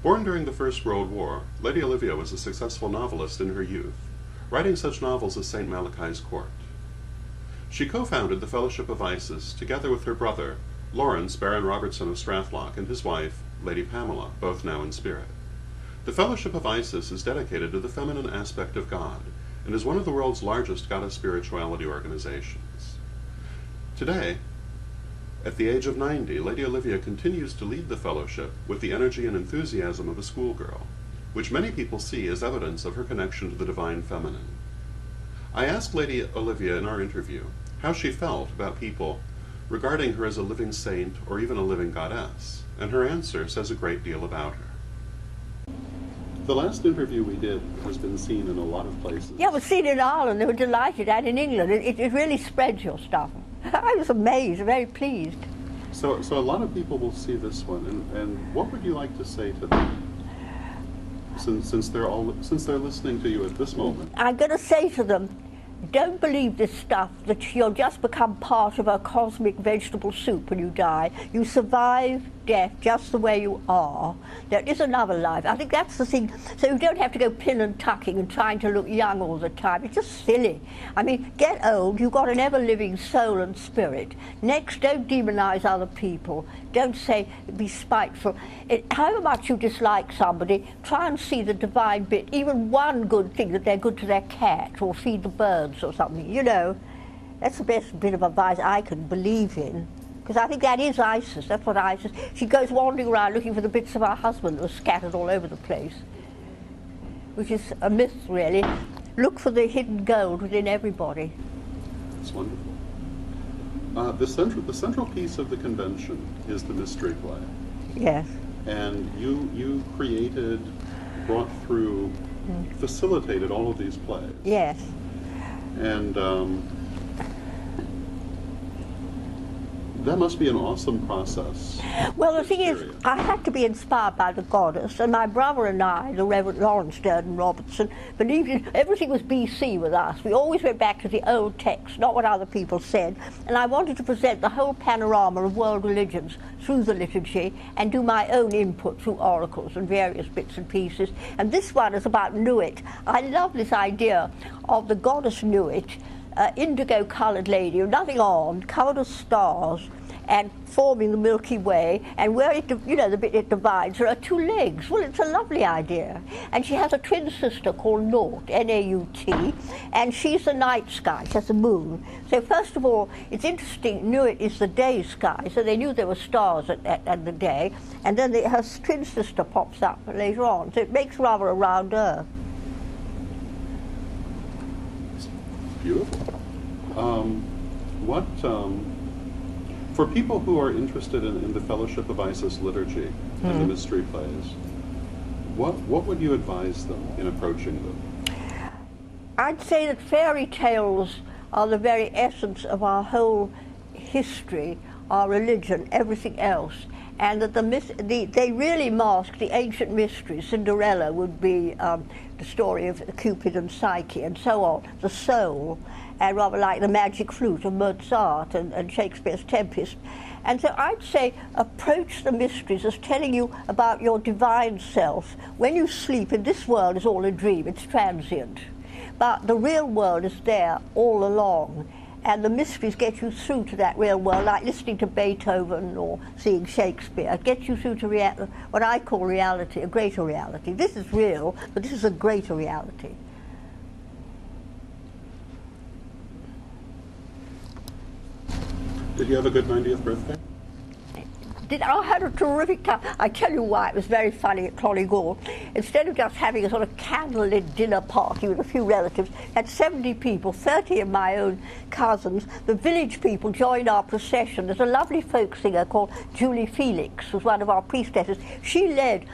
Born during the First World War, Lady Olivia was a successful novelist in her youth, writing such novels as St. Malachi's Court. She co-founded the Fellowship of Isis together with her brother, Lawrence, Baron Robertson of Strathlock, and his wife, Lady Pamela, both now in spirit. The Fellowship of Isis is dedicated to the feminine aspect of God, and is one of the world's largest goddess spirituality organizations. Today, at the age of 90, Lady Olivia continues to lead the fellowship with the energy and enthusiasm of a schoolgirl, which many people see as evidence of her connection to the divine feminine. I asked Lady Olivia in our interview how she felt about people regarding her as a living saint or even a living goddess, and her answer says a great deal about her. The last interview we did has been seen in a lot of places. Yeah, it was seen in Ireland. They were delighted, and in England. It really spreads your stuff. I was amazed, very pleased. So a lot of people will see this one, and what would you like to say to them, since they're listening to you at this moment? I'm going to say to them, don't believe this stuff that you'll just become part of a cosmic vegetable soup when you die. You survive death just the way you are. There is another life. I think that's the thing. So you don't have to go pin and tucking and trying to look young all the time. It's just silly. I mean, get old. You've got an ever-living soul and spirit. Next, don't demonize other people. Don't say, be spiteful. However much you dislike somebody, try and see the divine bit. Even one good thing, that they're good to their cat or feed the birds or something. You know, that's the best bit of advice I can believe in. Because I think that is Isis. That's what Isis. She goes wandering around looking for the bits of her husband that are scattered all over the place, which is a myth, really. Look for the hidden gold within everybody. That's wonderful. The central piece of the convention is the mystery play. Yes. And you created, brought through, facilitated all of these plays. Yes. And that must be an awesome process. Well, the thing is, I had to be inspired by the goddess, and my brother and I, the Rev Don Robertson, believed in everything was BC with us. We always went back to the old text, not what other people said, and I wanted to present the whole panorama of world religions through the liturgy and do my own input through oracles and various bits and pieces. And this one is about Nuit. I love this idea of the goddess Nuit, indigo-coloured lady with nothing on, covered with stars, and forming the Milky Way, and where it, you know, the bit it divides, there are two legs. Well, it's a lovely idea. And she has a twin sister called Naut, N-A-U-T, and she's the night sky, she has the moon. So first of all, it's interesting, Nuit is the day sky, so they knew there were stars at the day, and then her twin sister pops up later on, so it makes rather a round Earth. Beautiful. For people who are interested in the Fellowship of Isis liturgy and the mystery plays, what would you advise them in approaching them? I'd say that fairy tales are the very essence of our whole history, our religion, everything else, and that they really mask the ancient mysteries. Cinderella would be the story of Cupid and Psyche and so on, the soul, and rather like the magic flute of Mozart and Shakespeare's Tempest. And so I'd say approach the mysteries as telling you about your divine self. When you sleep, in this world is all a dream, it's transient. But the real world is there all along. And the mysteries get you through to that real world, like listening to Beethoven or seeing Shakespeare. It gets you through to what I call reality, a greater reality. This is real, but this is a greater reality. Did you have a good 90th birthday? I had a terrific time. I tell you why, it was very funny at Clonegal. Instead of just having a sort of candlelit dinner party with a few relatives, had 70 people, 30 of my own cousins. The village people joined our procession. There's a lovely folk singer called Julie Felix, who's one of our priestesses. She led,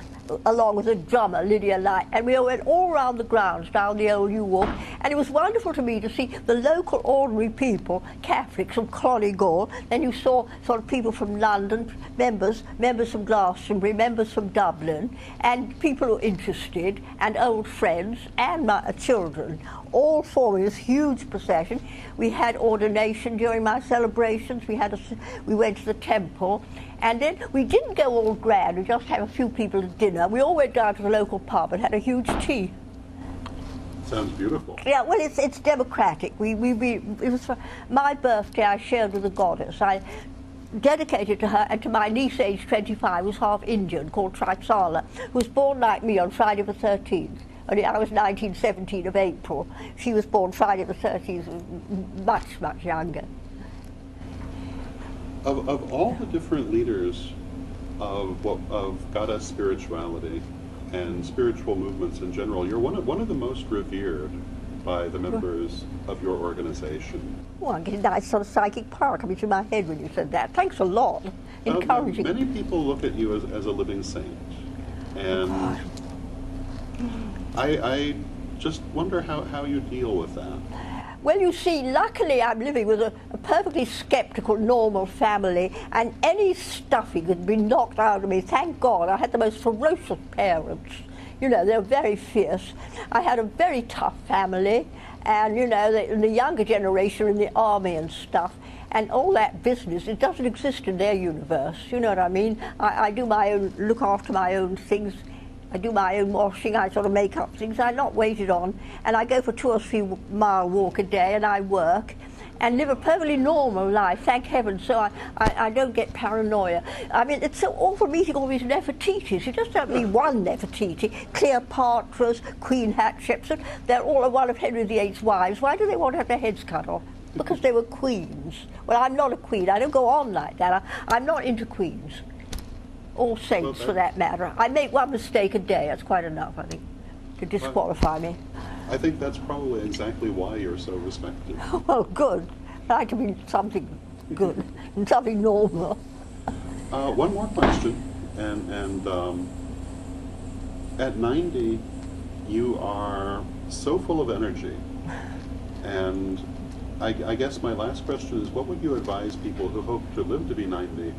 along with a drummer, Lydia Light, and we went all around the grounds down the old U Walk, and it was wonderful to me to see the local ordinary people, Catholics from Clonegal. Then you saw sort of people from London, members from Glastonbury, members from Dublin, and people who were interested, and old friends, and my children, all forming this huge procession. We had ordination during my celebrations. We went to the temple, And then we didn't go all grand, we just had a few people at dinner. We all went down to the local pub and had a huge tea. Sounds beautiful. Yeah, well, it's democratic. It was for my birthday, I shared with the goddess. I dedicated to her and to my niece, aged 25, who's half Indian, called Trisala, who was born like me on Friday the 13th. Only I was 1917 of April. She was born Friday the 13th, much, much younger. Of all the different leaders of goddess spirituality and spiritual movements in general, you're one of the most revered by the members of your organization. Well, I'm getting a nice sort of psychic power coming to my head when you said that. Thanks a lot. Encouraging. Many people look at you as a living saint, and I just wonder how you deal with that. Well, you see, luckily I'm living with a perfectly skeptical, normal family, and any stuffing had been knocked out of me. Thank God, I had the most ferocious parents. You know, they were very fierce. I had a very tough family, and you know, the younger generation in the army and stuff, and all that business, it doesn't exist in their universe, you know what I mean? I do my own, look after my own things. I do my own washing, I sort of make up things, I'm not waited on, and I go for 2 or 3 mile walk a day, and I work, and live a perfectly normal life, thank heaven, so I don't get paranoia. I mean, it's so awful meeting all these Nefertitis. You just don't meet one Nefertiti. Cleopatra's, Queen Hatshepsut, they're all one of Henry VIII's wives. Why do they want to have their heads cut off? Because they were queens. Well, I'm not a queen, I don't go on like that. I'm not into queens. All saints, for that matter. I make one mistake a day. That's quite enough, I think, to disqualify me. I think that's probably exactly why you're so respected. Well, good. I like to be something good and something normal. One more question, and at 90, you are so full of energy, and I guess my last question is, what would you advise people who hope to live to be 90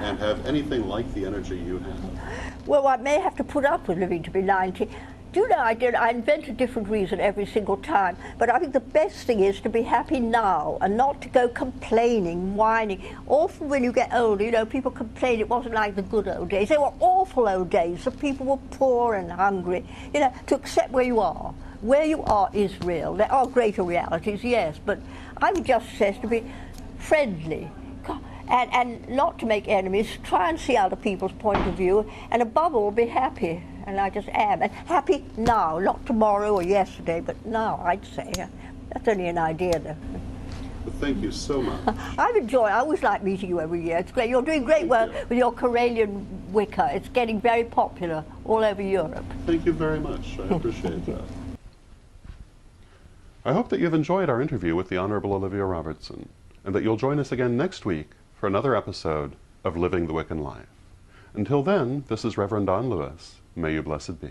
and have anything like the energy you have? Well, I may have to put up with living to be 90. Do you know, I invent a different reason every single time, but I think the best thing is to be happy now and not to go complaining, whining. Often when you get older, you know, people complain it wasn't like the good old days. They were awful old days. The people were poor and hungry. You know, to accept where you are. Where you are is real. There are greater realities, yes, but I would just suggest to be friendly. And not to make enemies, try and see other people's point of view, and above all, be happy. And I just am. And happy now, not tomorrow or yesterday, but now, I'd say. That's only an idea, though. Well, thank you so much. I've enjoyed, I always like meeting you every year. It's great. You're doing great work with your Correllian wicker. It's getting very popular all over Europe. Thank you very much. I appreciate that. I hope that you've enjoyed our interview with the Honorable Olivia Robertson, and that you'll join us again next week for another episode of Living the Wiccan Life. Until then, this is Rev Don. May you blessed be.